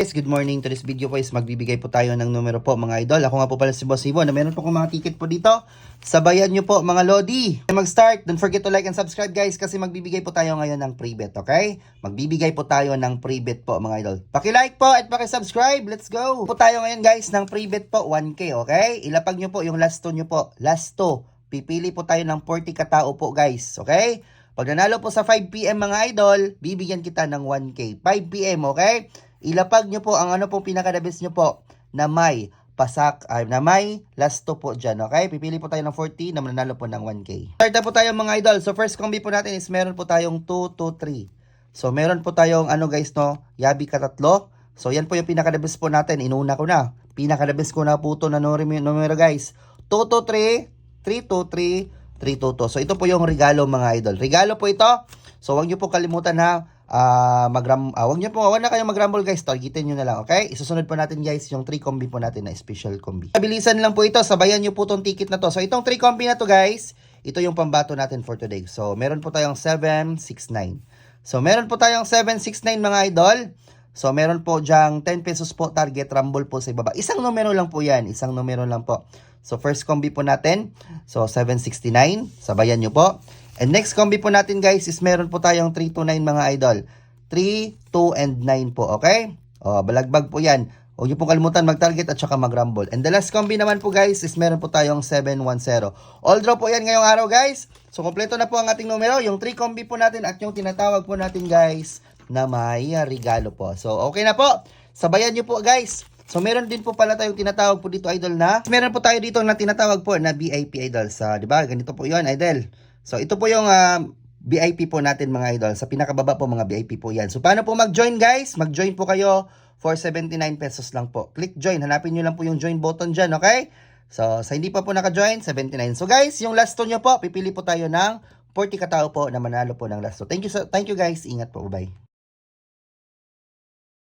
Guys, good morning. To this video po is magbibigay po tayo ng numero po mga idol. Ako nga po pala si Boss Ivo na meron po kong mga ticket po dito. Sabayan nyo po mga Lodi. Mag-start, don't forget to like and subscribe guys kasi magbibigay po tayo ngayon ng free bet, okay? Magbibigay po tayo ng free bet po mga idol. Paki-like po at paki-subscribe. Let's go! Po tayo ngayon guys ng free bet po 1K, okay? Ilapag nyo po yung last 2 nyo po. Last 2. Pipili po tayo ng 40 katao po guys, okay? Pag nanalo po sa 5 PM mga idol, bibigyan kita ng 1K. 5 PM, okay? Ilapag nyo po ang ano po pinaka-the-best nyo po na may pasak, na may last 2 po dyan, okay? Pipili po tayo ng 40 na mananalo po ng 1K. Start na po tayo mga idol. So first combi po natin is meron po tayong 2, 2, 3. So meron po tayong ano guys no, yabi ka tatlo. So yan po yung pinaka-the-best po natin. Inuna ko na. Pinaka-the-best ko na po ito na numero guys. 2, 2, 3, 3, 2, 3, 3, 2, 2. So ito po yung regalo mga idol. Regalo po ito. So huwag nyo po kalimutan ha. Wag na kayong mag-rumble guys, targetin nyo na lang, okay? Isusunod po natin guys yung 3 combi po natin na special combi. Kabilisan lang po ito, sabayan nyo po tong ticket na to. So itong 3 combi na to guys, ito yung pambato natin for today. So meron po tayong 769. So meron po tayong 769 mga idol. So meron po dyang 10 pesos po target rumble po sa ibaba. Isang numero lang po yan, isang numero lang po. So first combi po natin, so 769, sabayan nyo po. And next combi po natin guys is meron po tayong 329 mga idol. 3, 2, and 9 po, okay? O, balagbag po yan. Huwag niyo pong kalimutan mag-target at saka mag-rumble. And the last combi naman po guys is meron po tayong 710. All draw po yan ngayong araw guys. So kompleto na po ang ating numero. Yung 3 combi po natin at yung tinatawag po natin guys na may regalo po. So okay na po. Sabayan niyo po guys. So meron din po pala tayong tinatawag po dito idol na. Meron po tayo dito na tinatawag po na VIP idol. So, di ba? Ganito po 'yon idol. So ito po yung VIP po natin mga idol. Sa pinakababa po mga VIP po yan. So paano po mag-join guys? Mag-join po kayo for 79 pesos lang po. Click join. Hanapin nyo lang po yung join button dyan, okay? So sa hindi pa po naka-join, 79. So guys, yung last 2 nyo po, pipili po tayo ng 40 katao po na manalo po ng last 2. Thank you guys. Ingat po. Bye.